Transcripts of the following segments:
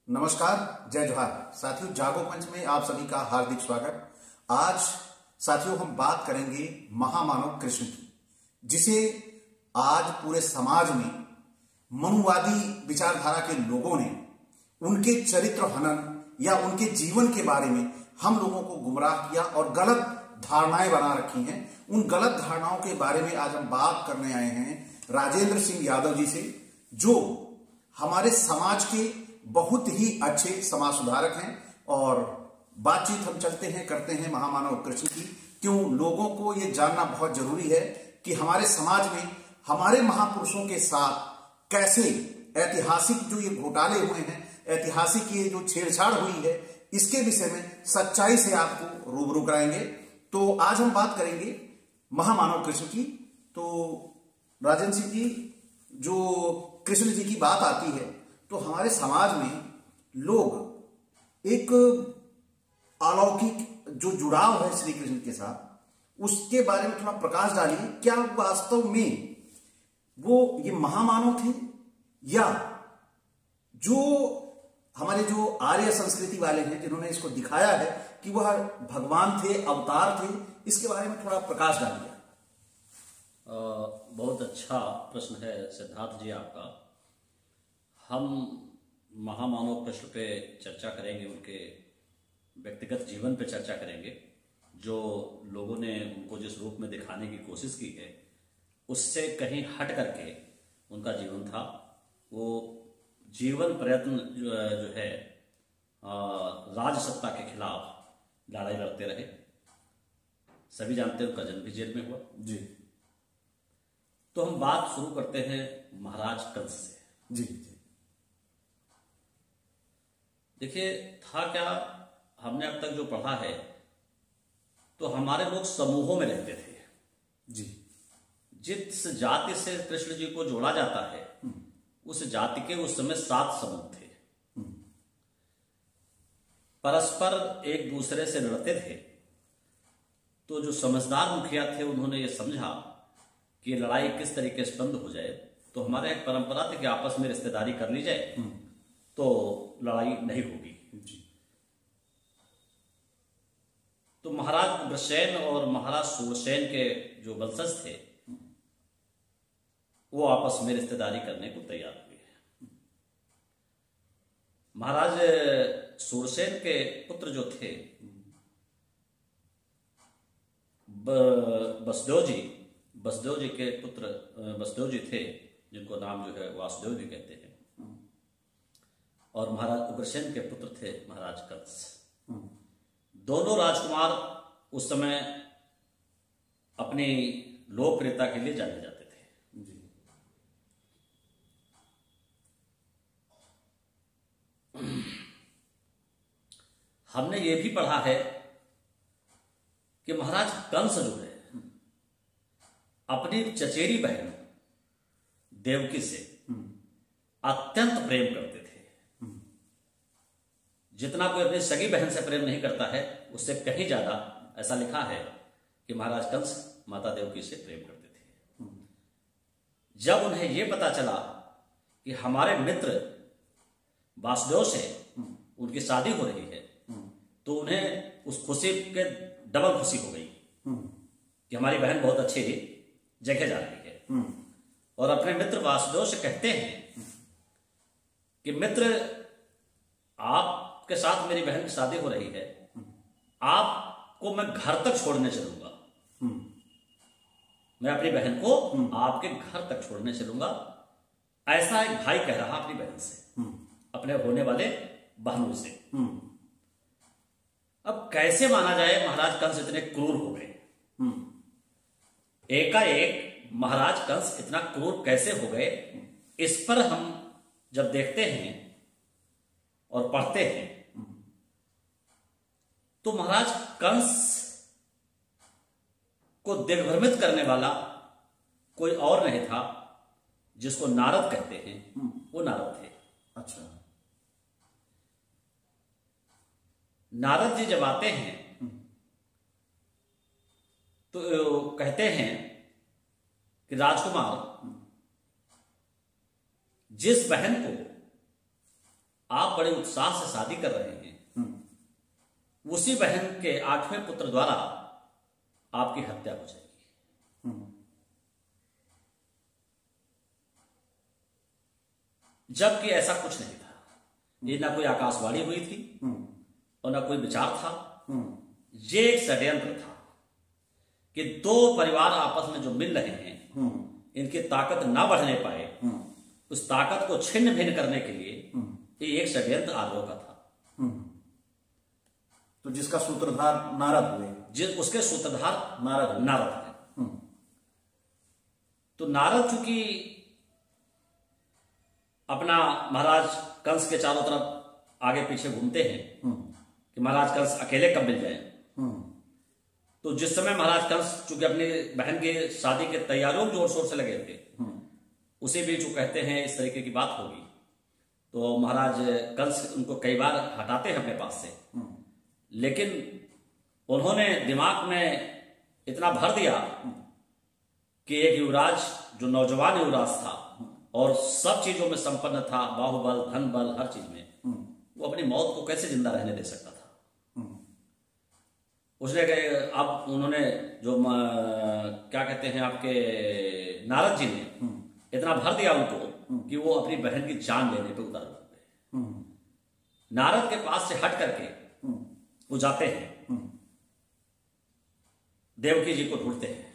नमस्कार, जय जोहार। साथियों, जागो पंच में आप सभी का हार्दिक स्वागत। आज साथियों हम बात करेंगे महामानव कृष्ण की, जिसे आज पूरे समाज में मनुवादी विचारधारा के लोगों ने उनके चरित्र हनन या उनके जीवन के बारे में हम लोगों को गुमराह किया और गलत धारणाएं बना रखी हैं। उन गलत धारणाओं के बारे में आज हम बात करने आए हैं राजेंद्र सिंह यादव जी से, जो हमारे समाज के बहुत ही अच्छे समाज सुधारक हैं। और बातचीत हम करते हैं महामानव कृष्ण की। क्यों लोगों को ये जानना बहुत जरूरी है कि हमारे समाज में हमारे महापुरुषों के साथ कैसे ऐतिहासिक जो ये घोटाले हुए हैं, ऐतिहासिक ये जो छेड़छाड़ हुई है, इसके विषय में सच्चाई से आपको रूबरू कराएंगे। तो आज हम बात करेंगे महामानव कृष्ण की। तो राजेंद्र सिंह जी, जो कृष्ण जी की बात आती है तो हमारे समाज में लोग एक अलौकिक जो जुड़ाव है श्री कृष्ण के साथ, उसके बारे में थोड़ा प्रकाश डालिए। क्या वास्तव में वो ये महामानव थे या जो हमारे जो आर्य संस्कृति वाले हैं जिन्होंने इसको दिखाया है कि वह भगवान थे, अवतार थे, इसके बारे में थोड़ा प्रकाश डालिए। बहुत अच्छा प्रश्न है सिद्धार्थ जी आपका। हम महामानव कृष्ण पे चर्चा करेंगे, उनके व्यक्तिगत जीवन पे चर्चा करेंगे। जो लोगों ने उनको जिस रूप में दिखाने की कोशिश की है उससे कहीं हट करके उनका जीवन था। वो जीवन प्रयत्न जो है राज सत्ता के खिलाफ लड़ाई लड़ते रहे। सभी जानते हैं उनका जन्म भी जेल में हुआ जी। तो हम बात शुरू करते हैं महाराज कंस से। जी जी। देखिए, था क्या, हमने अब तक जो पढ़ा है तो हमारे लोग समूहों में रहते थे जी। जिस जाति से कृष्ण जी को जोड़ा जाता है उस जाति के उस समय 7 समूह थे। परस्पर एक दूसरे से लड़ते थे। तो जो समझदार मुखिया थे उन्होंने ये समझा कि लड़ाई किस तरीके से बंद हो जाए। तो हमारे एक परंपरा थी कि आपस में रिश्तेदारी कर ली जाए तो लड़ाई नहीं होगी जी। तो महाराज उग्रसेन और महाराज सूरसेन के जो वंशज थे वो आपस में रिश्तेदारी करने को तैयार हुए। महाराज सूरसेन के पुत्र जो थे बसदेव जी के पुत्र बसदेव जी थे, जिनको नाम जो है वासुदेव भी कहते हैं। और महाराज उग्रसेन के पुत्र थे महाराज कंस। दोनों राजकुमार उस समय अपनी लोकप्रियता के लिए जाने जाते थे जी। हमने ये भी पढ़ा है कि महाराज कंस जो है अपनी चचेरी बहन देवकी से अत्यंत प्रेम करते थे। जितना कोई अपनी सगी बहन से प्रेम नहीं करता है उससे कहीं ज्यादा, ऐसा लिखा है कि महाराज कंस माता देवकी से प्रेम करते थे। जब उन्हें यह पता चला कि हमारे मित्र वासुदेव से उनकी शादी हो रही है तो उन्हें उस खुशी के डबल खुशी हो गई कि हमारी बहन बहुत अच्छी जगह जा रही है। और अपने मित्र वासुदेव से कहते हैं कि मित्र, आपके साथ मेरी बहन की शादी हो रही है, आपको मैं घर तक छोड़ने चलूंगा। मैं अपनी बहन को आपके घर तक छोड़ने चलूंगा। ऐसा एक भाई कह रहा अपनी बहन से, अपने होने वाले बहनों से। अब कैसे माना जाए महाराज कंस इतने क्रूर हो गए? एकाएक महाराज कंस इतना क्रूर कैसे हो गए, इस पर हम जब देखते हैं और पढ़ते हैं तो महाराज कंस को दिग्भ्रमित करने वाला कोई और नहीं था, जिसको नारद कहते हैं, वो नारद थे। अच्छा। नारद जी जब आते हैं तो कहते हैं कि राजकुमार, जिस बहन को आप बड़े उत्साह से शादी कर रहे हैं, उसी बहन के 8वें पुत्र द्वारा आपकी हत्या हो जाएगी। जबकि ऐसा कुछ नहीं था। ये ना कोई आकाशवाणी हुई थी और ना कोई विचार था। ये एक षड्यंत्र था कि दो परिवार आपस में जो मिल रहे हैं, इनकी ताकत ना बढ़ने पाए, उस ताकत को छिन्न भिन्न करने के लिए ये एक षड्यंत्र आदि का था। तो जिसका सूत्रधार नारद हुए, उसके सूत्रधार नारद है। तो नारद चूंकि अपना महाराज कंस के चारों तरफ आगे पीछे घूमते हैं कि महाराज कंस अकेले कब मिल जाए। तो जिस समय महाराज कंस चूंकि अपनी बहन की शादी के तैयारियों में जोर शोर से लगे थे, उसी बीच वो कहते हैं इस तरीके की बात होगी, तो महाराज कंस उनको कई बार हटाते हैं अपने पास से, लेकिन उन्होंने दिमाग में इतना भर दिया कि एक युवराज जो नौजवान युवराज था और सब चीजों में संपन्न था, बाहुबल, धन बल, हर चीज में, वो अपनी मौत को कैसे जिंदा रहने दे सकता था। उसने कहे, अब उन्होंने जो क्या कहते हैं आपके नारद जी ने इतना भर दिया उनको कि वो अपनी बहन की जान लेने पे उतार हो गए। नारद के पास से हट करके वो जाते हैं, देवकी जी को ढूंढते हैं।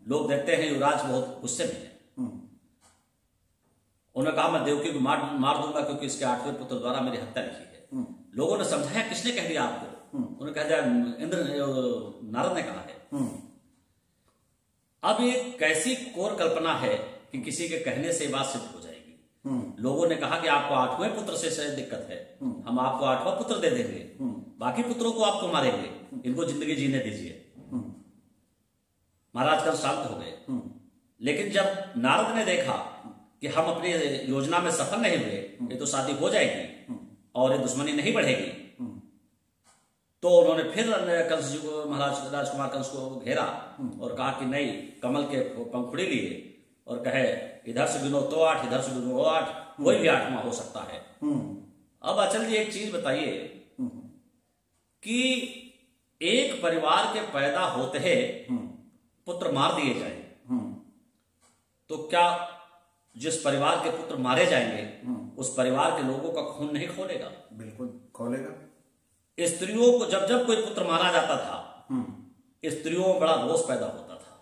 लोग देखते हैं युवराज बहुत गुस्से में है। उन्होंने कहा मैं देवकी को मार दूंगा क्योंकि इसके 8वें पुत्र द्वारा मेरी हत्या लिखी है। लोगों ने समझाया किसने कह दिया आपको? उन्होंने कहा दिया इंद्र नारद ने कहा है। अब ये कैसी कोर कल्पना है कि किसी के कहने से बात सिद्ध हो जाएगी। लोगों ने कहा कि आपको 8वें पुत्र से दिक्कत है, हम आपको 8वां पुत्र दे देंगे, बाकी पुत्रों को आपको मारेंगे, इनको जिंदगी जीने दीजिए। महाराज कंस शांत हो गए। लेकिन जब नारद ने देखा कि हम अपनी योजना में सफल नहीं हुए, ये तो शादी हो जाएगी और ये दुश्मनी नहीं बढ़ेगी, तो उन्होंने फिर कंस जी को, महाराज राजकुमार कंस को घेरा और कहा कि नहीं, कमल के पंखुड़ी लिए और कहे इधर से गिनो तो 8, इधर से गिनो वो 8, कोई भी 8वां हो सकता है। अब अचल जी एक चीज बताइए कि एक परिवार के पैदा होते ही पुत्र मार दिए जाए, तो क्या जिस परिवार के पुत्र मारे जाएंगे उस परिवार के लोगों का खून नहीं खोलेगा? बिल्कुल खोलेगा। स्त्रियों को जब जब कोई पुत्र मारा जाता था, स्त्रियों में बड़ा रोष पैदा होता था।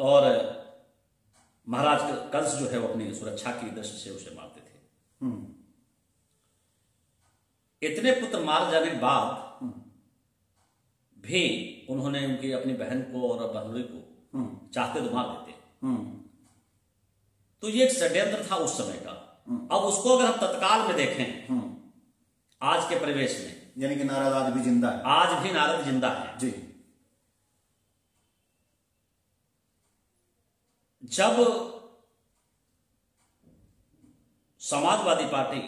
और महाराज कंस जो है वो अपनी सुरक्षा की दृष्टि से उसे मारते थे। इतने पुत्र मार जाने के बाद भी उन्होंने उनकी अपनी बहन को और बहनोई को चाहते तो मार देते। तो ये एक षड्यंत्र था उस समय का। अब उसको अगर हम तत्काल में देखें आज के परिवेश में, यानी कि नारद आज भी जिंदा है। आज भी नारद जिंदा है जी। जब समाजवादी पार्टी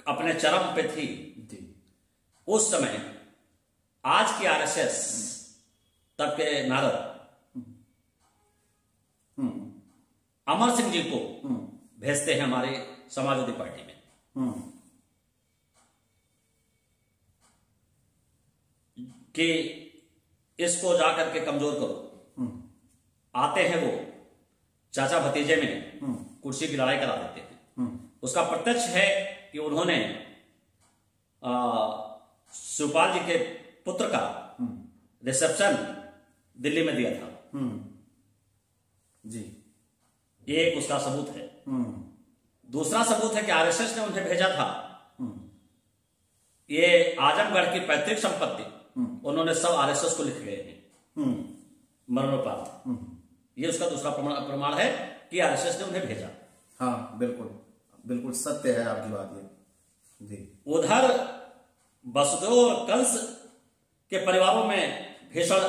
अपने चरम पे थी, उस समय आज की आरएसएस तब के नारद अमर सिंह जी को भेजते हैं हमारे समाजवादी पार्टी में कि इसको जाकर के कमजोर करो। आते हैं वो चाचा भतीजे में कुर्सी की लड़ाई करा देते हैं। उसका प्रत्यक्ष है कि उन्होंने शिवपाल जी के पुत्र का रिसेप्शन दिल्ली में दिया था जी। ये एक उसका सबूत है। दूसरा सबूत है कि आरएसएस ने उन्हें भेजा था। ये आजमगढ़ की पैतृक संपत्ति उन्होंने सब आरएसएस को लिख गए हैं मरणोपरांत। ये उसका दूसरा प्रमाण है कि आरएसएस ने उन्हें भेजा। हाँ बिल्कुल बिल्कुल सत्य है आपकी बात ये जी। उधर वसुदेव और कंस के परिवारों में भीषण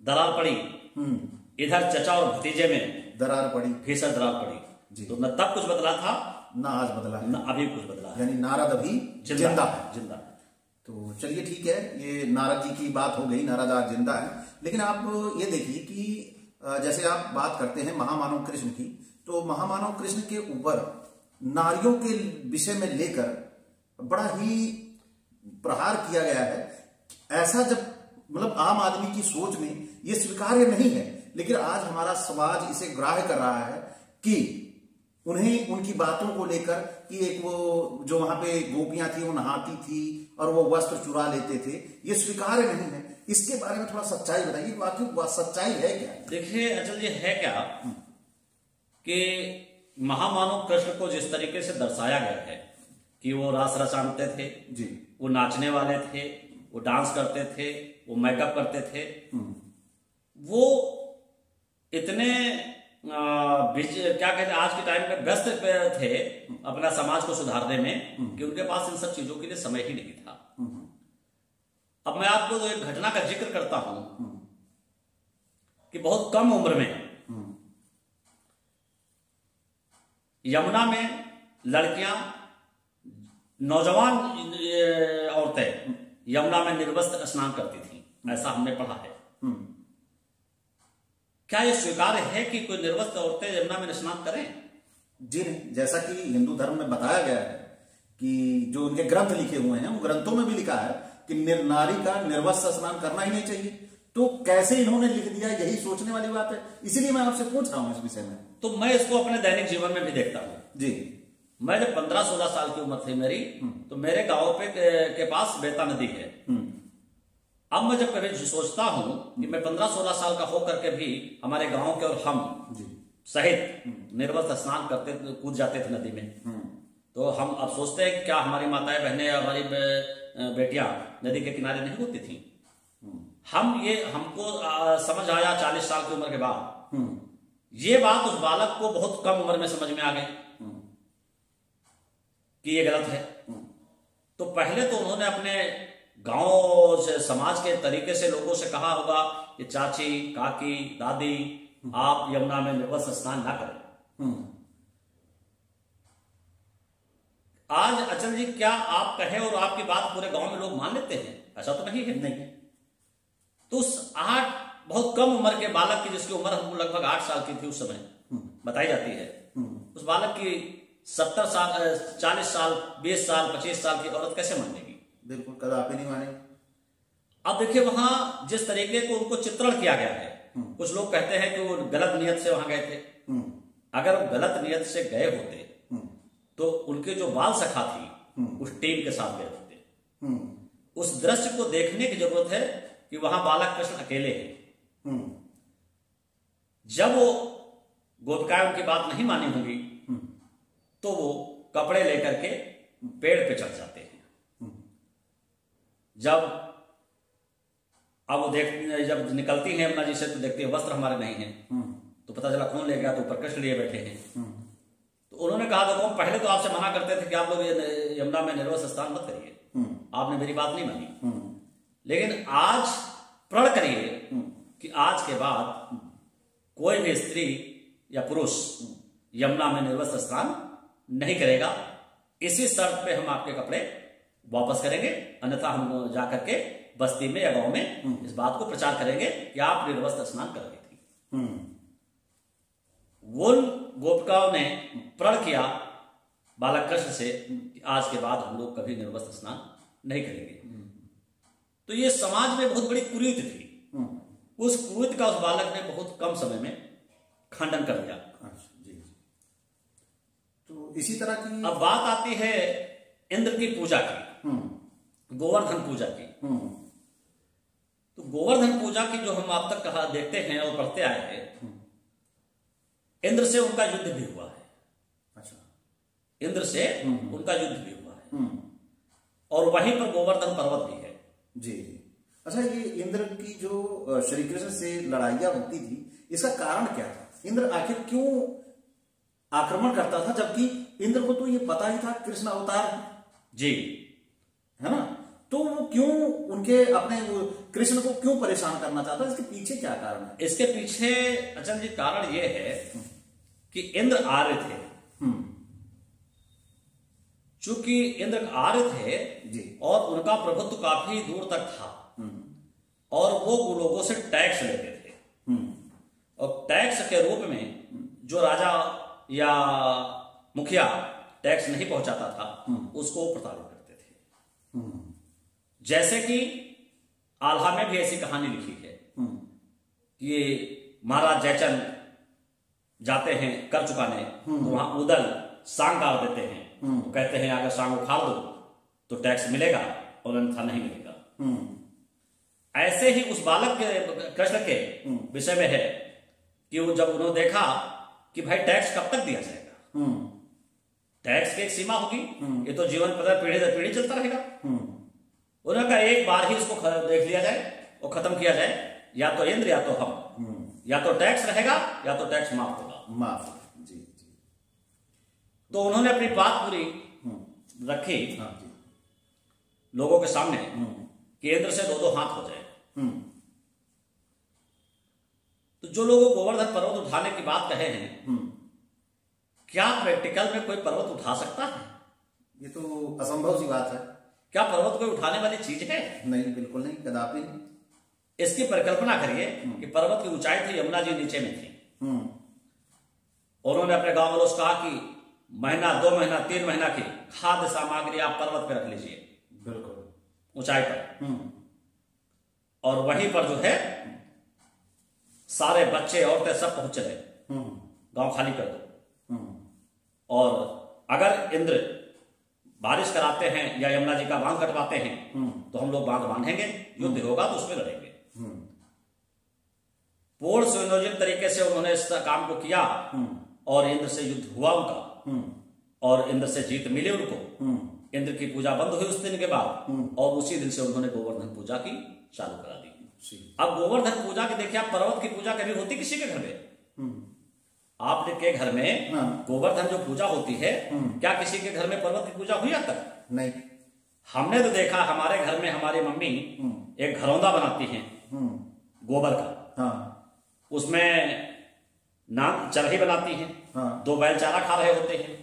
दरार पड़ी, इधर चचा और भतीजे में दरार पड़ी, भीषण दरार पड़ी जी। तो न तब कुछ बदला था ना आज बदला है, न अभी कुछ बदला है। यानी नारद अभी जिंदा है। तो चलिए ठीक है, ये नारद जी की बात हो गई, नारद आज जिंदा है। लेकिन आप ये देखिए कि जैसे आप बात करते हैं महामानव कृष्ण की, तो महामानव कृष्ण के ऊपर नारियों के विषय में लेकर बड़ा ही प्रहार किया गया है। ऐसा जब मतलब आम आदमी की सोच में ये स्वीकार्य नहीं है, लेकिन आज हमारा समाज इसे ग्राह्य कर रहा है कि उन्हें उनकी बातों को लेकर कि एक वो जो वहां पे गोपियां थी वो नहाती थी और वो वस्त्र चुरा लेते थे, ये स्वीकार्य नहीं है। इसके बारे में थोड़ा सच्चाई बताइए, वाकई सच्चाई है क्या? देखिए अचल जी, है क्या कि महामानव कृष्ण को जिस तरीके से दर्शाया गया है कि वो रास रचाते थे जी, वो नाचने वाले थे, वो डांस करते थे, वो मेकअप करते थे, वो इतने क्या कहते हैं आज के टाइम में व्यस्त थे अपना समाज को सुधारने में कि उनके पास इन सब चीजों के लिए समय ही नहीं था। अब मैं आपको तो एक घटना का जिक्र करता हूं कि बहुत कम उम्र में यमुना में लड़कियां, नौजवान औरतें यमुना में निर्वस्त्र स्नान करती थी, ऐसा हमने पढ़ा है। क्या यह स्वीकार्य है कि कोई निर्वस्त्र औरतें यमुना में स्नान करें? जी नहीं, जैसा कि हिंदू धर्म में बताया गया है कि जो उनके ग्रंथ लिखे हुए हैं, वो ग्रंथों में भी लिखा है कि नारी का निर्वस्त्र स्नान करना ही नहीं चाहिए। तो कैसे इन्होंने लिख दिया, यही सोचने वाली बात है। इसीलिए मैं आपसे पूछ रहा हूं इस विषय में। तो मैं इसको अपने दैनिक जीवन में भी देखता हूं जी। मैं जब 15-16 साल की उम्र थी मेरी, तो मेरे गांव पे के पास बेता नदी है। अब मैं जब कभी सोचता हूं कि मैं 15-16 साल का होकर के भी हमारे गांव के और हम सहित निर्वस्त्र स्नान करते, कूद जाते थे नदी में, तो हम अब सोचते हैं कि क्या हमारी माताएं बहनें, हमारी बेटियां नदी के किनारे नहीं होती थी? हमको समझ आया 40 साल की उम्र के बाद। ये बात उस बालक को बहुत कम उम्र में समझ में आ गई कि ये गलत है। तो पहले तो उन्होंने अपने गांव से, समाज के तरीके से लोगों से कहा होगा कि चाची, काकी, दादी, आप यमुना में निर्वस्त्र स्नान ना करें। आज अचल जी, क्या आप कहें और आपकी बात पूरे गांव में लोग मान लेते हैं? ऐसा तो नहीं है। नहीं। तो उस बहुत कम उम्र के बालक की, जिसकी उम्र हमको लगभग 8 साल की थी उस समय बताई जाती है, उस बालक की 70 साल, 40 साल, 20 साल, 25 साल की औरत कैसे मानेगी? बिल्कुल कदापि नहीं मानेगी। अब देखिए वहां जिस तरीके को उनको चित्रण किया गया है, कुछ लोग कहते हैं कि वो गलत नियत से वहां गए थे। अगर वो गलत नियत से गए होते तो उनके जो बाल सखा थी उस टीम के साथ गए होते। उस दृश्य को देखने की जरूरत है कि वहां बालक कृष्ण अकेले हैं। जब वो गोपिकाएं उनकी बात नहीं मानी होंगी तो वो कपड़े लेकर के पेड़ पे चढ़ जाते हैं। जब जब निकलती हैं यमुना जी से तो देखती है वस्त्र हमारे नहीं हैं, तो पता चला कौन ले गया, तो ऊपर कृष्ण लिए बैठे हैं। तो उन्होंने कहा देखो, पहले तो आपसे मना करते थे कि आप लोग यमुना में निर्वस्त्र स्नान मत करिए, आपने मेरी बात नहीं मानी, लेकिन आज प्रण करिए कि आज के बाद कोई भी स्त्री या पुरुष यमुना में निर्वस्त्र स्नान नहीं करेगा। इसी शर्त पे हम आपके कपड़े वापस करेंगे, अन्यथा हम जाकर के बस्ती में या गांव में इस बात को प्रचार करेंगे कि आप निर्वस्त्र स्नान कर रही थी। वो गोपिकाओं ने प्रण किया बालक कृष्ण से कि आज के बाद हम लोग कभी निर्वस्त्र स्नान नहीं करेंगे। तो ये समाज में बहुत बड़ी कुरीति थी। उस कुरीति का उस बालक ने बहुत कम समय में खंडन कर दिया। तो इसी तरह की अब बात आती है इंद्र की पूजा की, गोवर्धन पूजा की। तो गोवर्धन पूजा की जो हम आप तक कहा देखते हैं और पढ़ते आए हैं, इंद्र से उनका युद्ध भी हुआ है। अच्छा, इंद्र से उनका युद्ध भी हुआ है और वहीं पर गोवर्धन पर्वत भी है। जी। अच्छा, ये इंद्र की जो श्री कृष्ण से लड़ाइयां होती थी, इसका कारण क्या था? इंद्र आखिर क्यों आक्रमण करता था, जबकि इंद्र को तो ये पता ही था कृष्ण अवतार है जी, है ना? तो वो क्यों उनके अपने कृष्ण को क्यों परेशान करना चाहता है? इसके पीछे क्या कारण है? इसके पीछे अचल जी कारण ये है कि इंद्र आर्य थे। चूंकि इंद्र आर्य थे जी, और उनका प्रभुत्व काफी दूर तक था और वो लोगों से टैक्स लेते थे। और टैक्स के रूप में जो राजा या मुखिया टैक्स नहीं पहुंचाता था उसको प्रताड़ित करते थे। जैसे कि आल्हा में भी ऐसी कहानी लिखी है कि महाराज जयचंद जाते हैं कर चुकाने, तो वहां उदल सांग डाल देते हैं। तो कहते हैं अगर सांग उखाड़ दो तो टैक्स मिलेगा और अन्यथा नहीं मिलेगा। ऐसे ही उस बालक के कृष्ण के विषय में है कि वो जब उन्होंने देखा कि भाई टैक्स कब तक दिया जाएगा, टैक्स की एक सीमा होगी, ये तो जीवन पता पीढ़ी दर पीढ़ी चलता रहेगा। उन्होंने कहा एक बार ही इसको देख लिया जाए और खत्म किया जाए, या तो इंद्र या तो हम, या तो टैक्स रहेगा या तो टैक्स माफ होगा। माफ जी जी। तो उन्होंने अपनी बात पूरी रखी लोगों के सामने कि इंद्र से दो दो हाथ हो जाए। तो जो लोगों गोवर्धन पर्वत उठाने की बात कहे हैं, क्या प्रैक्टिकल में कोई पर्वत उठा सकता है? ये तो असंभव सी बात है। क्या पर्वत कोई उठाने वाली चीज है? नहीं, बिल्कुल नहीं, कदापि नहीं। इसकी परिकल्पना करिए कि पर्वत की ऊंचाई थी, यमुना जी नीचे में थी। उन्होंने अपने गांव वालों से कहा कि महीना 2 महीना 3 महीना की खाद्य सामग्री आप पर्वत पे रख लीजिए, बिल्कुल ऊंचाई पर, और वहीं पर जो है सारे बच्चे औरतें सब पहुंच चले, गांव खाली कर दो। और अगर इंद्र बारिश कराते हैं या यमुना जी का बांध कटवाते हैं तो हम लोग बांध बांधेंगे, युद्ध होगा तो उसमें लड़ेंगे। पूर्ण सुनियोजित तरीके से उन्होंने इस काम को किया और इंद्र से युद्ध हुआ उनका, और इंद्र से जीत मिली उनको। इंद्र की पूजा बंद हुई उस दिन के बाद, और उसी दिन से उन्होंने गोवर्धन पूजा की चालू करा दी। अब गोवर्धन पूजा के देखिए, आप पर्वत की पूजा कभी होती किसी के घर में? आपके के घर में गोवर्धन जो पूजा होती है, क्या किसी के घर में पर्वत की पूजा हुई अब तक? नहीं। हमने तो देखा हमारे घर में हमारी मम्मी एक घरौंदा बनाती हैं गोबर का, उसमें नाम चरही बनाती हैं, 2 बैल चारा खा रहे होते हैं,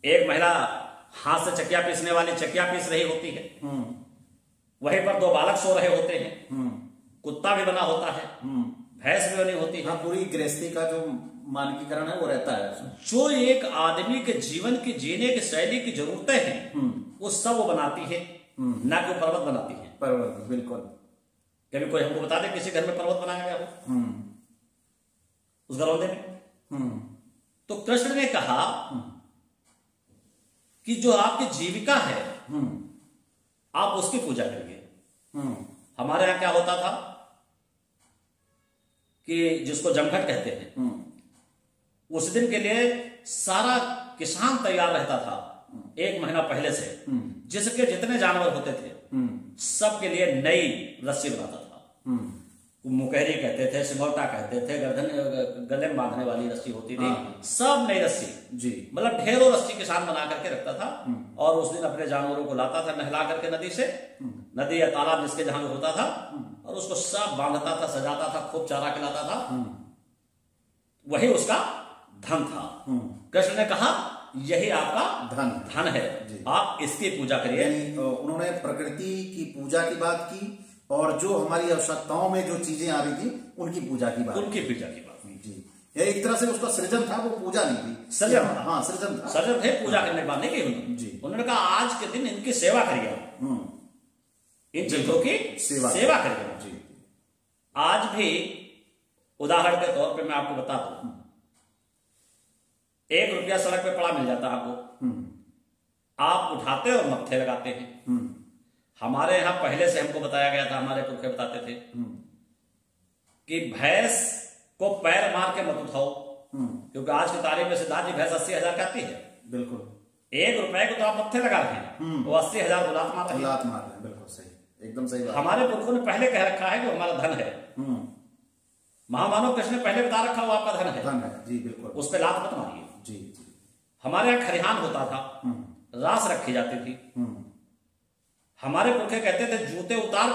एक महिला हाथ से चकिया पीसने वाली चकिया पीस रही होती है, वहीं पर 2 बालक सो रहे होते हैं, कुत्ता भी बना होता है, भैंस भी बनी होती है। पूरी गृहस्थी का जो मानकीकरण है वो रहता है। जो एक आदमी के जीवन की जीने की शैली की जरूरतें हैं वो सब वो बनाती है, ना कि पर्वत बनाती है। पर्वत, बिल्कुल। कभी कोई हमको बता दे किसी घर में पर्वत बनाया गया हो उस घरौंदे में? तो कृष्ण ने कहा कि जो आपकी जीविका है आप उसकी पूजा करिए। हमारे यहां क्या होता था कि जिसको जमघट कहते हैं, उस दिन के लिए सारा किसान तैयार रहता था 1 महीना पहले से, जिसके जितने जानवर होते थे सबके लिए नई रस्सी बनाता था। मुकहरी कहते थे, सिंगौटा कहते थे, गर्दन गले में बांधने वाली रस्सी होती थी, सब नई रस्सी जी, मतलब ढेरों रस्सी किसान बना करके रखता था। और उस दिन अपने जानवरों को लाता था नहला करके नदी से, नदी या तालाब जिसके जहां होता था, और उसको सब बांधता था, सजाता था, खूब चारा खिलाता था। वही उसका धन था। कृष्ण ने कहा यही आपका धन है, आप इसकी पूजा करिए। उन्होंने प्रकृति की पूजा की बात की, और जो हमारी आवश्यकताओं में जो चीजें आ रही थी उनकी पूजा की बात जी। ये एक तरह से उसका सृजन था, वो पूजा नहीं थी, सृजन। हाँ, सृजन था, सृजन है, पूजा करने की बात नहीं की जी। उन्होंने कहा आज के दिन इनकी सेवा करिए, इन चीजों की सेवा करिए जी। आज भी उदाहरण के तौर पे मैं आपको बता दूं, 1 रुपया सड़क पे पड़ा मिल जाता है आपको, आप उठाते और मत्थे लगाते हैं। हमारे यहां पहले से हमको बताया गया था, हमारे पुरखे बताते थे कि भैंस को पैर मार के मत उठाओ, क्योंकि आज की तारीख में सिद्धार्थ जी भैंस 80,000 का आती है। बिल्कुल। 1 रुपए को तो आप मत्थे लगा रहे हैं, वो 80,000 को लात मार रहे हैं। बिल्कुल सही, एकदम सही बात। हमारे पुरखों ने पहले कह रखा है कि हमारा धन है, महामानव कृष्ण ने पहले बता रखा वो आपका धन है जी, बिल्कुल। उस पर लात मत मारिए जी। हमारे यहाँ खरिहान होता था, रास रखी जाती थी, हमारे पुरखे कहते थे जूते उतार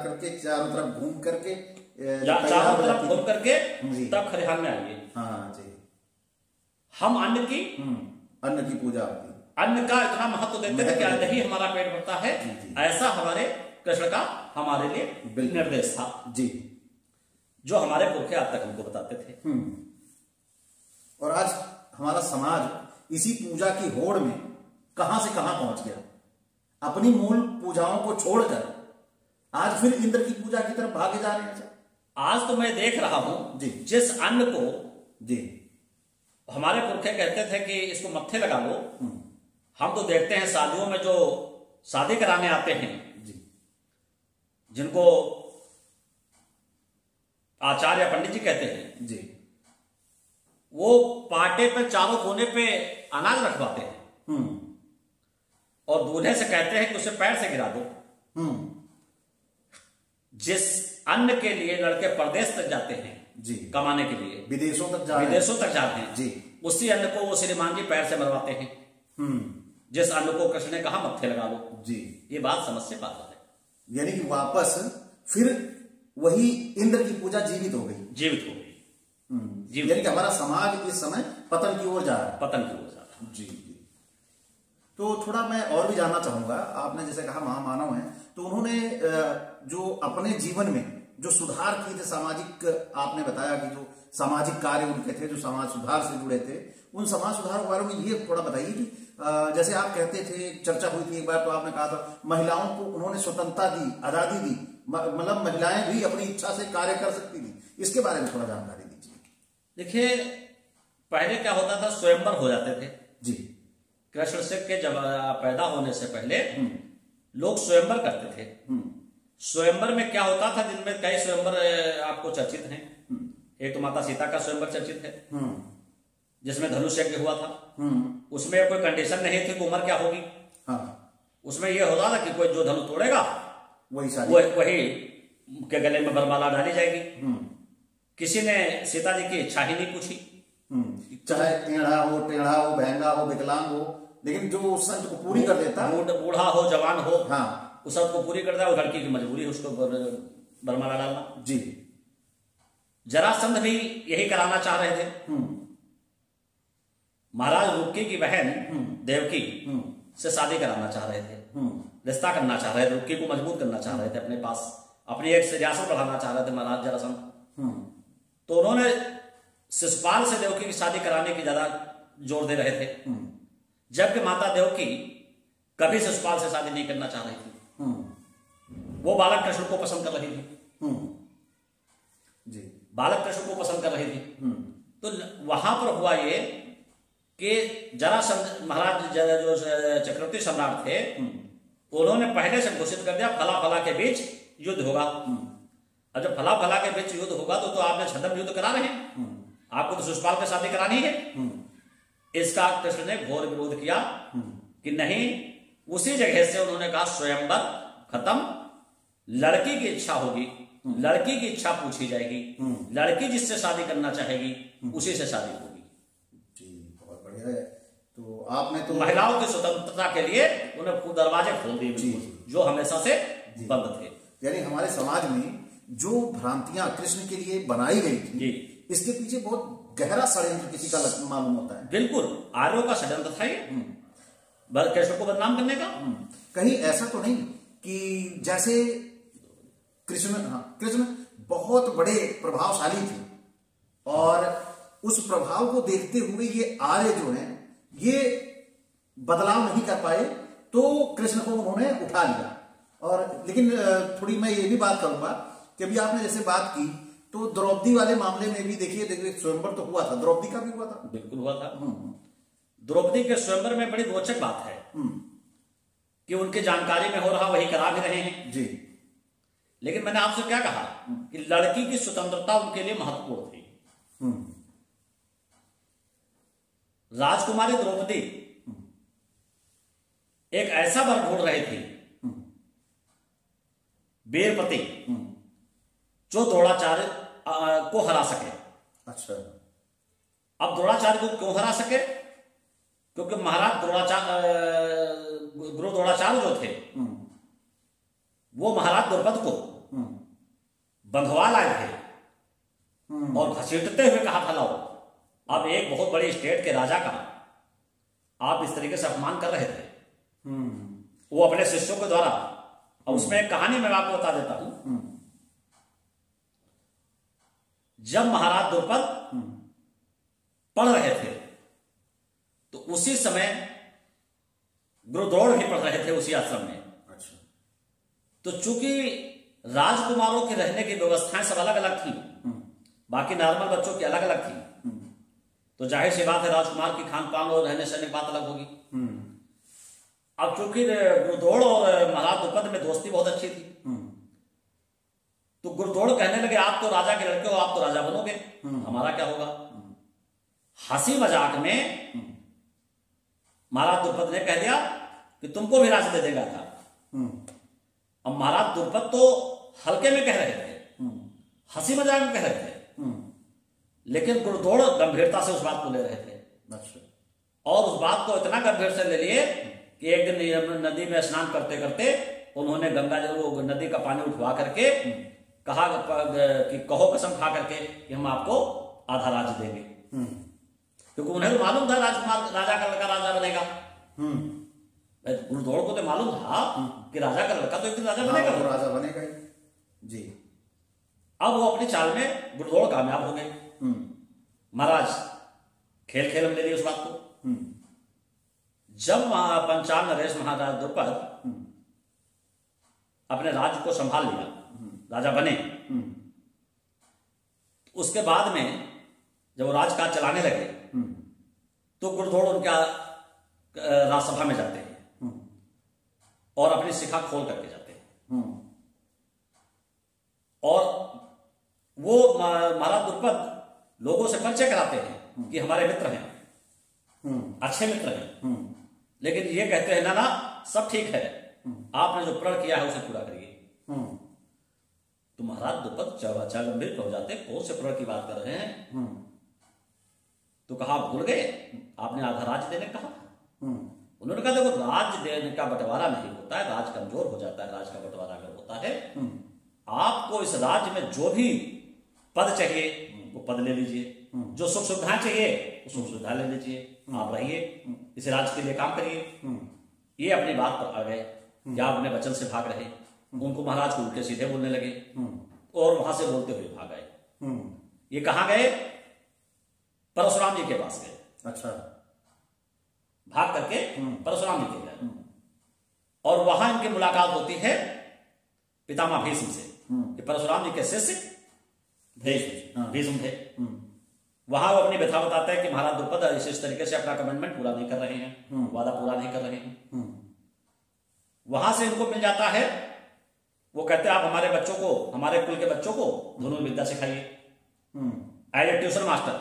करके चारों तरफ घूम करके, चारों तरफ घूम करके तब खरिहान में आइए। हाँ जी। हम अन्न की पूजा होती, अन्न का इतना महत्व देते थे कि अन्न ही हमारा पेट भरता है, ऐसा हमारे कृष्ण का हमारे लिए निर्देश था जी। जो हमारे पुरखे आज तक हमको बताते थे। और आज हमारा समाज इसी पूजा की होड़ में कहां से कहां पहुंच गया, अपनी मूल पूजाओं को छोड़कर आज फिर इंद्र की पूजा की तरफ भागे जा रहे हैं। आज तो मैं देख रहा हूं जी, जिस अन्न को जी, हमारे पुरखे कहते थे कि इसको मत्थे लगा लो, हम तो देखते हैं शादियों में जो शादी कराने आते हैं जी, जिनको आचार्य या पंडित जी कहते हैं जी, वो पाटे पे चारों कोने पे अनाज रखवाते हैं और दूल्हे से कहते हैं कि उसे पैर से गिरा दो। जिस अन्न के लिए लड़के परदेश तक जाते हैं जी, कमाने के लिए, विदेशों तक जाते हैं जी, उसी अन्न को वो श्रीमान जी पैर से मरवाते हैं। जिस अन्न को कृष्ण ने कहा मत्थे लगा लो जी, ये बात समझ से बाहर है। यानी कि वापस फिर वही इंद्र की पूजा जीवित हो गई। यानी कि हमारा समाज इस समय पतन की ओर जा रहा है। जी, जी। तो थोड़ा मैं और भी जानना चाहूंगा, आपने जैसे कहा महामानव हैं, तो उन्होंने जो अपने जीवन में जो सुधार किए थे सामाजिक, आपने बताया कि जो सामाजिक कार्य उनके थे, जो समाज सुधार से जुड़े थे, उन समाज सुधार के बारे में ये थोड़ा बताइए कि जैसे आप कहते थे, चर्चा हुई थी एक बार, तो आपने कहा था महिलाओं को उन्होंने स्वतंत्रता दी, आजादी दी, मतलब महिलाएं भी अपनी इच्छा से कार्य कर सकती थी। इसके बारे में थोड़ा जानकारी दीजिए। देखिए, पहले क्या होता था, स्वयंवर हो जाते थे जी। कृष्ण से के जब पैदा होने से पहले लोग स्वयंवर करते थे। स्वयंवर में क्या होता था, जिनमें कई स्वयंवर आपको चर्चित हैं। एक तो माता सीता का स्वयंवर चर्चित है, जिसमें धनुष यज्ञ हुआ था। उसमें कोई कंडीशन नहीं थी कि उम्र क्या होगी। उसमें यह होता था कि कोई जो धनुष तोड़ेगा वही के गले में बरमाला डाली जाएगी। किसी ने सीता जी की इच्छा ही नहीं पूछी, चाहे टेढ़ा हो, बहंगा हो, विकलांग हो, लेकिन जो उस संत को पूरी कर देता, बूढ़ा हो, जवान हो, हाँ, उस सबको पूरी कर देता। लड़की की मजबूरी है उसको बरमाला डालना। जी। जरासंध भी यही कराना चाह रहे थे। महाराज रुक्की की बहन देवकी से शादी कराना चाह रहे थे, रिश्ता करना चाह रहे थे, रुक्की को मजबूत करना चाह रहे थे अपने पास, अपनी एक रियासत बढ़ाना चाह रहे थे महाराज जरासंध। तो उन्होंने शिशुपाल से देवकी की शादी कराने की ज्यादा जोर दे रहे थे, जबकि माता देवकी कभी शिशुपाल से शादी नहीं करना चाह रही थी। वो बालक कृष्ण को पसंद कर रही थी। जी, बालक कृष्ण को पसंद कर रही थी। तो वहां पर हुआ ये कि जरासंध महाराज जो चक्रवर्ती सम्राट थे, उन्होंने पहले से घोषित कर दिया फला फला के बीच युद्ध होगा। और जब फला फला के बीच युद्ध होगा तो आपने छद्म युद्ध करा रहे हैं, आपको तो शिशुपाल से शादी करानी है। इसका कृष्ण ने घोर विरोध किया कि नहीं। उसी जगह से उन्होंने कहा स्वयंवर खत्म, लड़की की इच्छा होगी, लड़की की इच्छा पूछी जाएगी, लड़की जिससे शादी करना चाहेगी उसी से शादी होगी। जी, बहुत बढ़िया है। तो आपने तो महिलाओं की स्वतंत्रता के लिए उन्हें दरवाजे खोल दिए जो हमेशा से बंद थे। यानी हमारे समाज में जो भ्रांतियां कृष्ण के लिए बनाई गई थी, इसके पीछे बहुत गहरा षड्यंत्र किसी का मालूम होता है। बिल्कुल आर्यों का षड्यंत्र था ये, कृष्ण को बदनाम करने का। कहीं ऐसा तो नहीं कि जैसे कृष्ण बहुत बड़े प्रभावशाली थे और उस प्रभाव को देखते हुए ये आर्य जो हैं ये बदलाव नहीं कर पाए, तो कृष्ण को उन्होंने उठा लिया। और लेकिन थोड़ी मैं ये भी बात करूंगा कि अभी आपने जैसे बात की, तो द्रौपदी वाले मामले में भी देखिए स्वयंवर तो हुआ था, द्रौपदी का भी हुआ था। बिल्कुल हुआ था। द्रौपदी के स्वयंवर में बड़ी रोचक बात है कि उनकी जानकारी में हो रहा वही करा भी रहे हैं जी। लेकिन मैंने आपसे क्या कहा कि लड़की की स्वतंत्रता उनके लिए महत्वपूर्ण थी। राजकुमारी द्रौपदी एक ऐसा वर ढूंढ रही थी, वीरपति, जो द्रोणाचार्य को हरा सके। अच्छा। अब द्रोणाचार्य को क्यों हरा सके? क्योंकि महाराज गुरु द्रोणाचार्य जो थे वो महाराज द्रौपद को बंधवा लाए थे और घसीटते हुए कहा था, लाओ, अब एक बहुत बड़ी स्टेट के राजा का आप इस तरीके से अपमान कर रहे थे। वो अपने शिष्यों के द्वारा, और उसमें एक कहानी मैं आपको बता देता हूं। जब महाराज द्रुपद पढ़ रहे थे तो उसी समय गुरुद्रोण भी पढ़ रहे थे उसी आश्रम में। अच्छा। तो चूंकि राजकुमारों के रहने की व्यवस्थाएं सब अलग अलग थी, बाकी नॉर्मल बच्चों की अलग अलग थी, तो जाहिर सी बात है राजकुमार की खान पान और रहने सहने की बात अलग होगी। अब चूंकि गुरुद्रोण और महाराज द्रुपद में दोस्ती बहुत अच्छी थी, तो गुरुद्रोण कहने लगे आप तो राजा के लड़के हो, आप तो राजा बनोगे, हमारा क्या होगा। हंसी मजाक में महाराज द्रुपद ने कह दिया कि तुमको भी राज्य दे देगा था। अब महाराज द्रुपद तो हल्के में कह रहे थे, हंसी मजाक में कह रहे थे, लेकिन गुरुद्रोण गंभीरता से उस बात को ले रहे थे। अच्छा। और उस बात को इतना गंभीर से ले लिए कि एक दिन नदी में स्नान करते करते उन्होंने गंगा जल वो नदी का पानी उठवा करके कहा कि कहो कसम खा करके कि हम आपको आधा राज्य देंगे, क्योंकि उन्हें तो मालूम था राजकुमार राजा का लड़का राजा बनेगा। गुरुद्रोण को तो मालूम था कि राजा का लड़का तो एक दिन राजा बनेगा, वो राजा बनेगा ही। जी। अब वो अपनी चाल में गुरुद्रोण कामयाब हो गए। महाराज खेल खेल में ले लिए उस बात को। जब पंचाल नरेश महाराज द्रुपद अपने राज्य को संभाल लिया, राजा बने, उसके बाद में जब वो राजकाज चलाने लगे तो गुरुद्रोण उनका राजसभा में जाते हैं और अपनी शिखा खोल करके जाते हैं। और वो महाराज द्रुपद लोगों से परिचय कराते हैं कि हमारे मित्र हैं, अच्छे मित्र हैं, लेकिन ये कहते हैं ना ना सब ठीक है, आपने जो प्रण किया है उसे पूरा करिए। तो महाराज द्रुपद गंभीर हो जाते, कौन से प्रण की बात कर रहे हैं। तो कहा भूल गए आपने आधा राज्य देने कहा। उन्होंने कहा देखो राज्य देने का बंटवारा नहीं होता है, राज कमजोर हो जाता है, राज का बंटवारा अगर होता है, आपको इस राज्य में जो भी पद चाहिए वो पद ले लीजिए, जो सुख सुविधाएं चाहिए वो सुख सुविधा ले लीजिए, आप रहिए, इस राज्य के लिए काम करिए। ये अपनी बात पर आ गए, क्या अपने वचन से भाग रहे, उनको महाराज को उल्टे सीधे बोलने लगे और वहां से बोलते हुए भाग गए। ये कहां गए, परशुराम जी के पास गए। अच्छा। भाग करके परशुराम जी के गए और वहां इनकी मुलाकात होती है पितामह भीष्म से, कि परशुराम जी के शिष्य भीष्म थे। वहां वो अपनी व्यथा बताते हैं कि महाराज द्रुपद इस तरीके से अपना कमिटमेंट पूरा नहीं कर रहे हैं, वादा पूरा नहीं कर रहे हैं। वहां से इनको मिल जाता है, वो कहते हैं आप हमारे बच्चों को, हमारे कुल के बच्चों को धनुर्विद्या सिखाइए एज ए ट्यूशन मास्टर।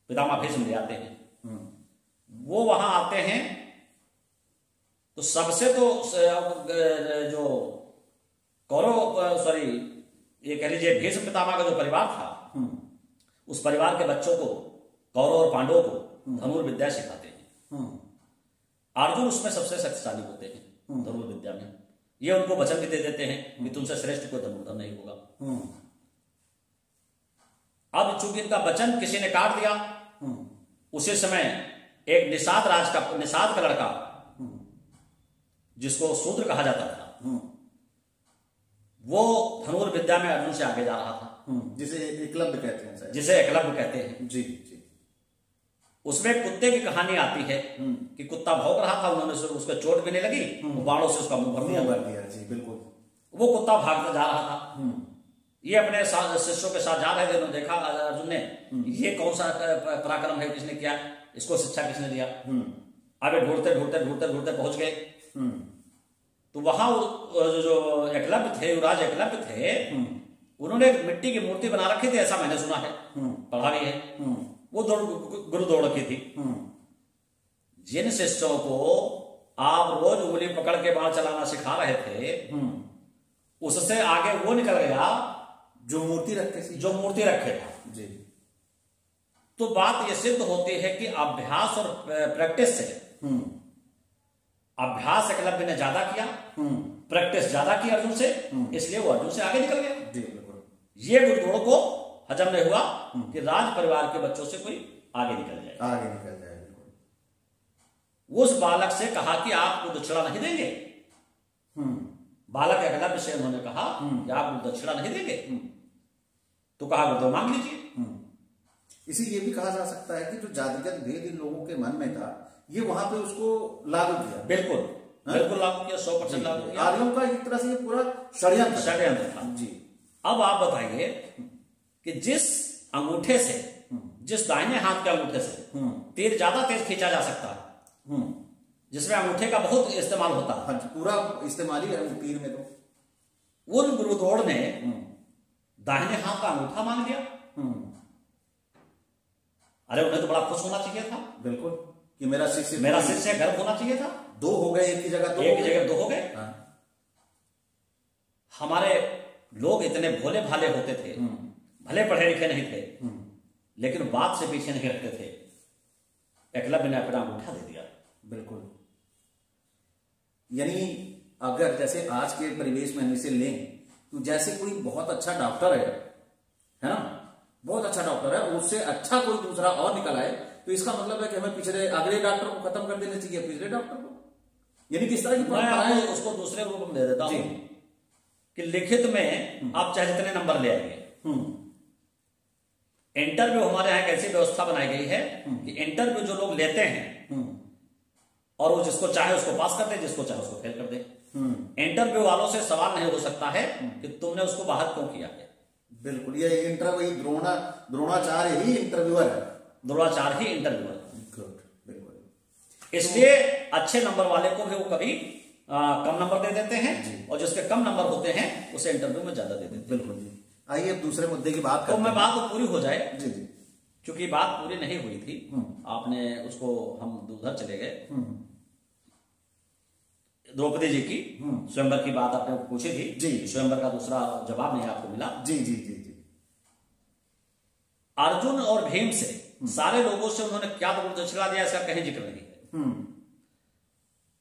पितामह भीष्म ले आते हैं। वो वहां आते हैं तो सबसे तो जो कौरव ये कह लीजिए भीष्म पितामह का जो परिवार था, उस परिवार के बच्चों को, कौरव और पांडवों को धनुर्विद्या सिखाते हैं। अर्जुन उसमें सबसे शक्तिशाली होते हैं धनुर्विद्या में। ये उनको वचन भी दे देते हैं कि तुमसे श्रेष्ठ कोई धनुर्धर नहीं होगा। अब चूंकि इनका वचन किसी ने काट दिया, उसी समय एक निषाद का लड़का जिसको शूद्र कहा जाता था, वो धनुर्विद्या में अर्जुन से आगे जा रहा था, जिसे एकलव्य कहते हैं शायद। जिसे एकलव्य कहते हैं। जी जी। उसमें कुत्ते की कहानी आती है कि कुत्ता भौंक रहा था, उन्होंने उसको चोट भी नहीं लगी, वो बाणों से उसका मुंह भर दिया। जी बिल्कुल। वो कुत्ता भागता जा रहा था। ये अपने शिष्यों के साथ जा रहे थे, उन्होंने देखा अर्जुन ने, ये कौन सा पराक्रम है, किसने किया, इसको शिक्षा किसने दिया। आगे ढूंढते ढूंढते ढूंढते ढूंढते पहुंच गए। तो वहां जो एकलव्य थे, युवराज एकलव्य थे, उन्होंने एक मिट्टी की मूर्ति बना रखी थी, ऐसा मैंने सुना है, पढ़ा भी है। वो गुरुद्रोण की थी। जिन शिष्यों को आप रोज उंगली पकड़ के बाण चलाना सिखा रहे थे, उससे आगे वो निकल गया जो मूर्ति रखे था। जी। तो बात यह सिद्ध होती है कि अभ्यास और प्रैक्टिस से, अभ्यास एकलव्य ने ज्यादा किया, प्रैक्टिस ज्यादा की अर्जुन से, इसलिए वो अर्जुन से आगे निकल गया। जी बिल्कुल। ये गुरुद्रोण को हजम नहीं हुआ कि राज परिवार के बच्चों से कोई आगे निकल जाए। उस बालक से कहा कि आपको दक्षिणा नहीं देंगे। बालक एकलव्य से उन्होंने कहा कि आप दक्षिणा नहीं देंगे। तो कहा गुरुदेव मांग लीजिए। इसी ये भी कहा जा सकता है कि जो जातिगत भेद इन लोगों के मन में था, ये वहां पे उसको लागू किया। बिल्कुल बिल्कुल लागू किया, 100% लागू किया। आर्यों का एक तरह से ये पूरा षड्यंत्र था जी। अब आप बताइए कि जिस अंगूठे से, जिस दाहिने हाथ के अंगूठे से तीर ज्यादा तेज खींचा जा सकता है, जिसमें अंगूठे का बहुत इस्तेमाल होता है, पूरा इस्तेमाल ही है तीर में, तो उन गुरुद्रोण ने दाहिने हाथ का अंगूठा मांग लिया। अरे उन्हें तो बड़ा खुश होना चाहिए था। बिल्कुल कि मेरा शिष्य गर्व होना चाहिए था। दो हो गए एक ही जगह, एक जगह दो हो गए। हमारे लोग इतने भोले भाले होते थे, भले पढ़े लिखे नहीं थे, लेकिन बात से पीछे नहीं हटते थे। एकलव्य ने अपना अंगूठा दे दिया। बिल्कुल, यानी अगर जैसे आज के परिवेश में हम इसे लें तो जैसे कोई बहुत अच्छा डॉक्टर है ना, बहुत अच्छा डॉक्टर है, उससे अच्छा कोई दूसरा और निकल आए तो इसका मतलब है कि हमें पिछले अगले डॉक्टर को खत्म कर देना चाहिए, पिछले डॉक्टर को। यानी किस तरह की मैं उसको दूसरे रूप में दे देता हूं कि लिखित में आप चाहे जितने नंबर ले आइए, इंटरव्यू हमारे यहाँ एक ऐसी व्यवस्था बनाई गई है कि इंटरव्यू जो लोग लेते हैं और वो जिसको चाहे उसको पास कर दे, जिसको चाहे उसको फेल कर दे। इंटरव्यू वालों से सवाल नहीं हो सकता है कि तुमने उसको बाहर क्यों किया है। बिल्कुल, ये इंटरव्यू द्रोणाचार्य ही इंटरव्यूअर है, द्रोणाचार्य ही इंटरव्यूअर। बिल्कुल, इसलिए अच्छे नंबर वाले को भी वो कभी कम नंबर दे देते हैं और जिसके कम नंबर होते हैं उसे इंटरव्यू में ज्यादा दे देते हैं। बिल्कुल जी। आइए अब दूसरे मुद्दे की बात करते हैं। मैं बात तो पूरी हो जाए जी जी, क्योंकि बात पूरी नहीं हुई थी, आपने उसको, हम उधर चले गए। द्रौपदी जी की स्वयंवर की बात आपने पूछी थी जी, स्वयंवर का दूसरा जवाब नहीं आपको मिला। जी जी जी जी। अर्जुन और भीम से सारे लोगों से उन्होंने क्या दक्षिणा दिया इसका कहीं जिक्र नहीं है,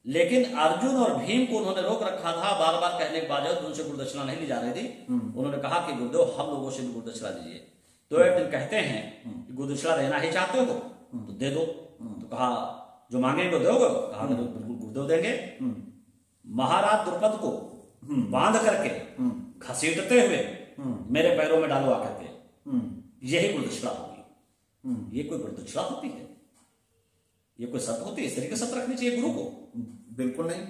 लेकिन अर्जुन और भीम को उन्होंने रोक रखा था। बार बार कहने के बावजूद उनसे गुरुदक्षिणा नहीं ली जा रही थी। उन्होंने कहा कि गुरुदेव हम लोगों से भी गुरुदक्षिणा दीजिए। तो एक दिन कहते हैं कि गुरुदक्षिणा देना ही चाहते हो तो दे दो। तो कहा जो मांगेंगे दोगे? कहा बिल्कुल गुरुदेव देंगे। महाराज द्रुपद को बांध करके घसीटते हुए मेरे पैरों में डालो आकर के, यही गुरुदक्षिणा होगी। ये कोई गुरुदक्षिणा होती है? ये कोई शर्त होती है? इस तरीके से शर्त रखनी चाहिए गुरु को? बिल्कुल नहीं।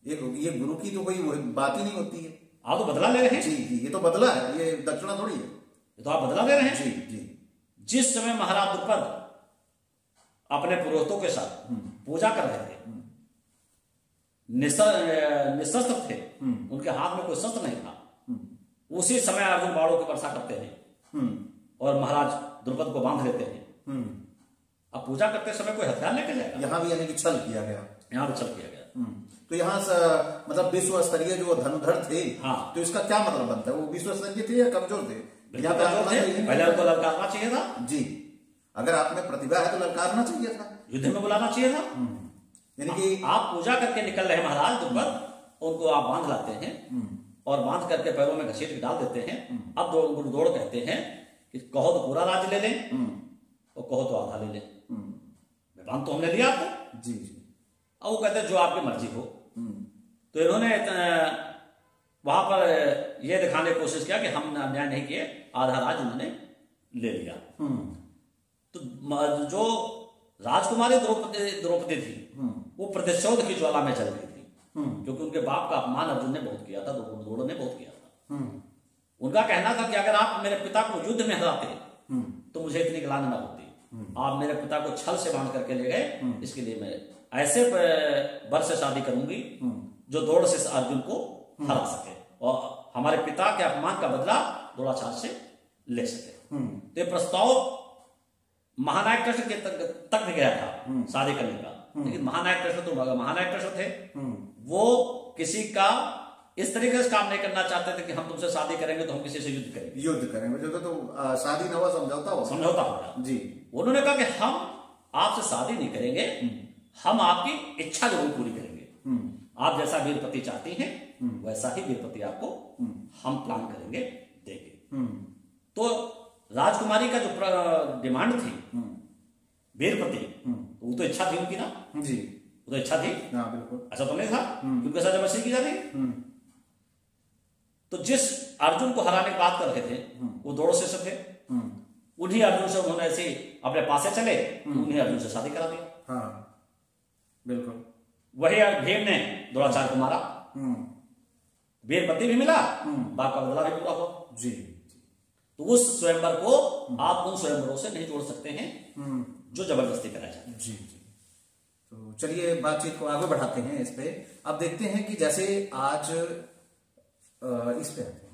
ये गुरु की तो कोई बात ही नहीं होती है। आप तो बदला ले रहे हैं। जी जी, ये तो बदला है, ये दक्षिणा थोड़ी है। ये तो आप बदला ले रहे हैं। जी जी। जिस समय महाराज द्रुपद अपने पुरोहितों के साथ पूजा कर रहे थे, निशस्त्र थे, उनके हाथ में कोई शस्त्र नहीं था, उसी समय अर्जुन बाणों की वर्षा करते हैं और महाराज द्रुपद को बांध लेते हैं। अब पूजा करते समय कोई हथियार लेके जाएगा? यहाँ भी यानी कि छल किया गया, यहाँ भी छल किया गया। तो यहाँ मतलब विश्व स्तरीय जो धनुधर थे, हाँ, तो इसका क्या मतलब बनता है? वो विश्व स्तरीय थे या कमजोर थे? पहले उनको ललकारना चाहिए था जी। अगर आप में प्रतिभा है तो ललकारना चाहिए था, युद्ध में बुलाना चाहिए था। यानी कि आप पूजा करके निकल रहे महाराज द्रुपद, उनको आप बांध लाते हैं और बांध करके पैरों में घसीट के डाल देते हैं। अब गुरुदौड़ कहते हैं कि कहो तो पूरा राज्य ले लें और कहो तो आधा ले लें। बांध तो हमने दिया आपको। जी जी। अब वो कहते हैं जो आपकी मर्जी हो। तो इन्होंने वहां पर यह दिखाने की कोशिश किया कि हम अन्याय नहीं किए, आधा राज उन्होंने ले लिया। तो जो राजकुमारी द्रौपदी थी वो प्रतिशोध की ज्वाला में जल रही थी, क्योंकि उनके बाप का अपमान अर्जुन ने बहुत किया था, गुरुद्रोण ने बहुत किया था। उनका कहना था कि अगर आप मेरे पिता को युद्ध में हराते तो मुझे इतनी ग्लानि न होती। आप मेरे पिता को छल से बांध करके ले गए, इसके लिए मैं ऐसे वर से शादी करूंगी जो दौड़ से अर्जुन को हरा सके और हमारे पिता के अपमान का बदला द्रोणाचार्य से ले सके। तो ये प्रस्ताव महानायक कृष्ण के तक गया था शादी करने का, लेकिन महानायक कृष्ण तो महानायक कृष्ण थे, वो किसी का इस तरीके से काम नहीं करना चाहते थे कि हम तुमसे शादी करेंगे तो हम किसी से युद्ध करेंगे जो तो शादी न हुआ समझौता होगा जी। उन्होंने कहा कि हम आपसे शादी नहीं करेंगे, हम आपकी इच्छा जरूर पूरी करेंगे। आप जैसा वीरपति चाहती हैं वैसा ही वीरपति आपको हम प्लान करेंगे, देंगे। तो राजकुमारी का जो डिमांड थी वीरपति, वो तो इच्छा थी उनकी ना जी, वो तो इच्छा थी। हाँ बिल्कुल, ऐसा तो नहीं था उनके साथ जबरदस्ती की जा रही। तो जिस अर्जुन को हराने की बात कर रहे थे, वो दोनों शिष्य थे। उन्हीं अर्जुन से उन्होंने ऐसे अपने पासे चले, उन्हीं अर्जुन से शादी करा दी। हाँ बिल्कुल। वही भीम ने द्रोणाचार्य को मारा, वीर पति भी मिला, बाप का बदला भी पूरा हुआ जी। तो उस स्वयंवर को आप उन स्वयंवरों से नहीं जोड़ सकते हैं जो जबरदस्ती कराए जाते हैं। जी जी। तो चलिए बातचीत को आगे बढ़ाते हैं इस पे। अब देखते हैं कि जैसे आज इस पे आते हैं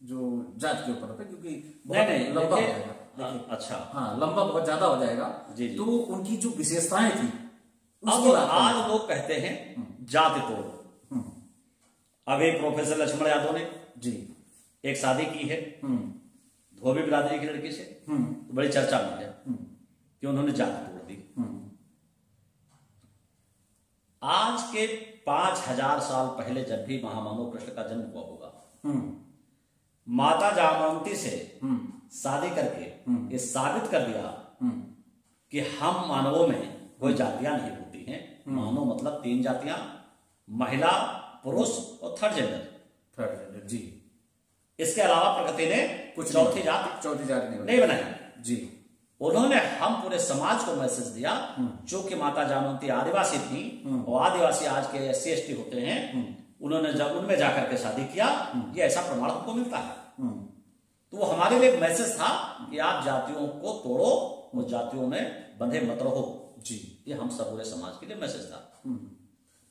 जो जात के ऊपर होता है, क्योंकि नहीं लंबा हो जाएगा। अच्छा, हाँ लंबा बहुत ज्यादा हो जाएगा। जी, जी। तो उनकी जो विशेषताएं थी अब आज लोग कहते हैं जाति तोड़। अभी प्रोफेसर लक्ष्मण यादव ने जी एक शादी की है धोबी बिरादरी की लड़की से, तो बड़ी चर्चा में है कि उन्होंने जाति तोड़ दी। आज के 5000 साल पहले जब भी महामानव कृष्ण का जन्म हुआ होगा, माता जामवंती से शादी करके ये साबित कर दिया कि हम मानवों में कोई जातियां नहीं होती हैं। मानव मतलब 3 जातियां, महिला, पुरुष और थर्ड जेंडर। जी। इसके अलावा प्रकृति ने कुछ चौथी जाति नहीं बनाई जी। उन्होंने हम पूरे समाज को मैसेज दिया, जो कि माता जामवंती आदिवासी थी और आदिवासी आज के SC/ST होते हैं, उन्होंने जब उनमें जाकर के शादी किया, ये ऐसा प्रमाण हमको मिलता है। तो वो हमारे लिए एक मैसेज था कि आप जातियों को तोड़ो और जातियों में बंधे मत रहो जी। ये हम सब पूरे समाज के लिए मैसेज था।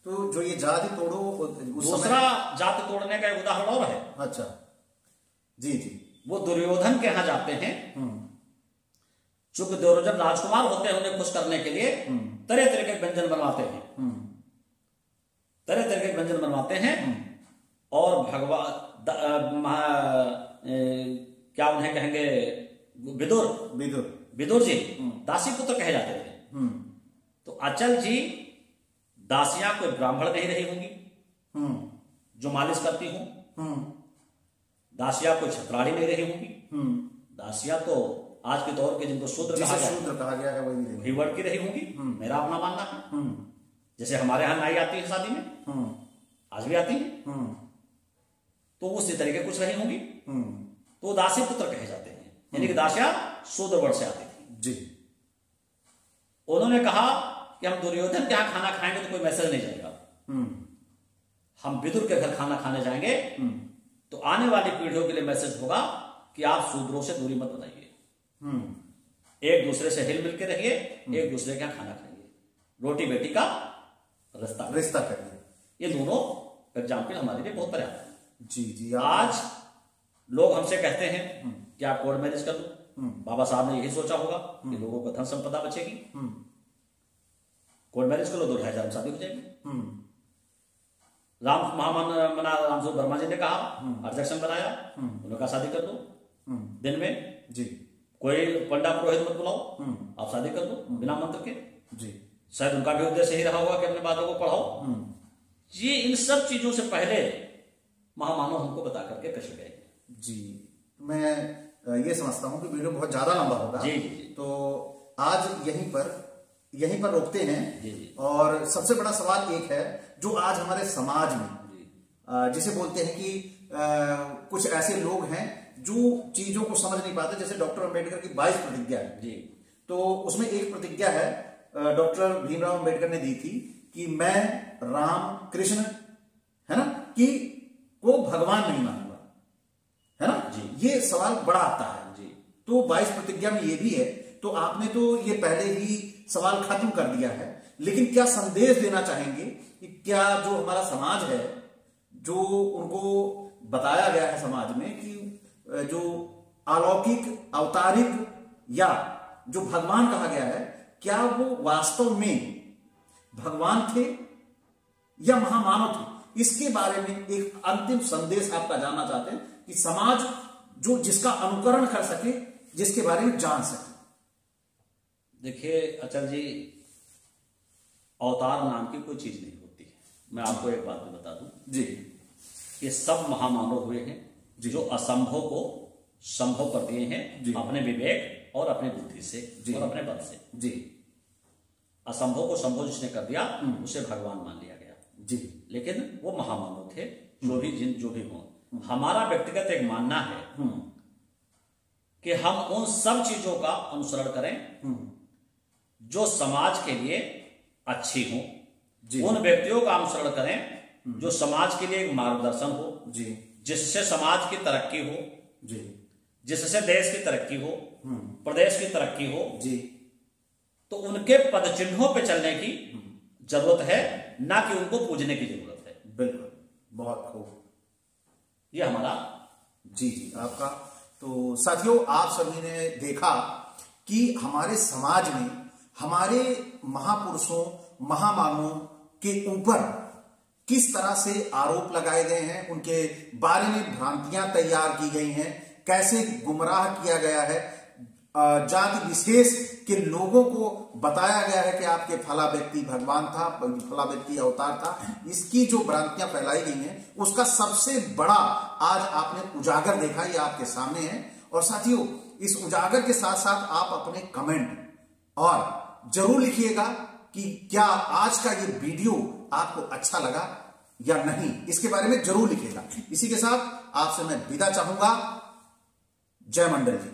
तो जो ये जाति तोड़ो, दूसरा जाति तोड़ने का एक उदाहरण और है। अच्छा जी जी। वो दुर्योधन के यहां जाते हैं, चूंकि दुर्योधन राजकुमार होते हैं, उन्हें खुश करने के लिए तरह तरह के व्यंजन बनवाते हैं, तरह तरह के व्यंजन बनवाते हैं और भगवान क्या उन्हें कहेंगे, विदुर जी दासी पुत्र कहे जाते थे। तो अचल जी दासियां कोई ब्राह्मण नहीं रही होंगी जो मालिश करती हूं, दासियां कोई छत्राड़ी नहीं रही होंगी, दासियां तो आज के दौर के जिनको शूद्र कहा गया है वही वर्ग की रही होंगी, मेरा अपना मानना है। जैसे हमारे यहाँ नाई आती है शादी में, आज भी आती है, तो उसी तरीके कुछ रही होंगी, तो दासी पुत्र कहे जाते हैं, यानी कि दासियां शूद्र वर्ग से आती थी जी। उन्होंने कहा कि हम दुर्योधन के यहाँ खाना खाएंगे तो कोई मैसेज नहीं जाएगा, हम विदुर के घर खाना खाने जाएंगे तो आने वाली पीढ़ियों के लिए मैसेज होगा कि आप शूद्रों से दूरी मत बनाइए, एक दूसरे से हिल मिल के रहिए, एक दूसरे के यहाँ खाना खाइए, रोटी बेटी का रिश्ता करिए। ये दोनों एग्जाम्पल हमारे लिए बहुत पर्याप्त है जी जी। आज लोग हमसे कहते हैं कि आप कोर्ट मैरिज कर लो, बाबा साहब ने यही सोचा होगा कि लोगों को धन संपदा बचेगी, कोर्ट मैरिज कर लो, 2-2.5 हजार शादी हो जाएगी। रामस्वरूप वर्मा जी ने कहा, ऑब्जेक्शन बनाया, उन्होंने कहा शादी कर दो दिन में जी, कोई पंडा पुरोहित मत बुलाओ, आप शादी कर दो बिना मंत्र के जी। शायद उनका भी उद्देश्य यही रहा होगा कि अपने बातों को पढ़ाओ। ये इन सब चीजों से पहले महामानव हमको बता करके कृष्ण गए जी। मैं ये समझता हूँ कि वीडियो बहुत ज्यादा लंबा होगा जी, जी, जी। तो आज यहीं पर रोकते हैं जी, जी। और सबसे बड़ा सवाल एक है जो आज हमारे समाज में जिसे बोलते हैं कि कुछ ऐसे लोग हैं जो चीजों को समझ नहीं पाते। जैसे डॉक्टर अंबेडकर की 22 प्रतिज्ञा है जी, तो उसमें एक प्रतिज्ञा है डॉक्टर भीमराव अंबेडकर ने दी थी कि मैं राम कृष्ण है ना कि वो भगवान नहीं मानूंगा, है ना जी। ये सवाल बड़ा आता है जी। तो 22 प्रतिज्ञा में ये भी है, तो आपने तो ये पहले ही सवाल खत्म कर दिया है, लेकिन क्या संदेश देना चाहेंगे कि क्या जो हमारा समाज है, जो उनको बताया गया है समाज में कि जो अलौकिक अवतारिक या जो भगवान कहा गया है, क्या वो वास्तव में भगवान थे या महामानव थे, इसके बारे में एक अंतिम संदेश आपका जानना चाहते हैं कि समाज जो जिसका अनुकरण कर सके, जिसके बारे में जान सके। देखिए अचल जी, अवतार नाम की कोई चीज नहीं होती है। मैं आपको एक बात बता दूं जी, ये सब महामानव हुए हैं जो असंभव को संभव कर दिए हैं अपने विवेक और अपने बुद्धि से और अपने बल से जी। असंभव को संभव जिसने कर दिया उसे भगवान मान लिया गया जी। लेकिन वो महामानव थे, जो भी हो। हमारा व्यक्तिगत एक मानना है कि हम उन सब चीजों का अनुसरण करें जो समाज के लिए अच्छी हो, उन व्यक्तियों का अनुसरण करें जो समाज के लिए एक मार्गदर्शन हो, जिससे समाज की तरक्की हो, जिससे देश की तरक्की हो, प्रदेश की तरक्की हो, तो उनके पद चिन्हों पे चलने की जरूरत है, ना कि उनको पूजने की जरूरत है। बिल्कुल, बहुत खूब। ये हमारा जी आपका। तो साथियों, आप सभी ने देखा कि हमारे समाज में हमारे महापुरुषों, महामानवों के ऊपर किस तरह से आरोप लगाए गए हैं, उनके बारे में भ्रांतियां तैयार की गई हैं, कैसे गुमराह किया गया है, जाति विशेष के लोगों को बताया गया है कि आपके फला व्यक्ति भगवान था, फला व्यक्ति अवतार था। इसकी जो भ्रांतियां फैलाई गई हैं, उसका सबसे बड़ा आज आपने उजागर देखा, ये आपके सामने है। और साथियों, इस उजागर के साथ साथ आप अपने कमेंट और जरूर लिखिएगा कि क्या आज का ये वीडियो आपको अच्छा लगा या नहीं, इसके बारे में जरूर लिखिएगा। इसी के साथ आपसे मैं विदा चाहूंगा। जय मंडल जी।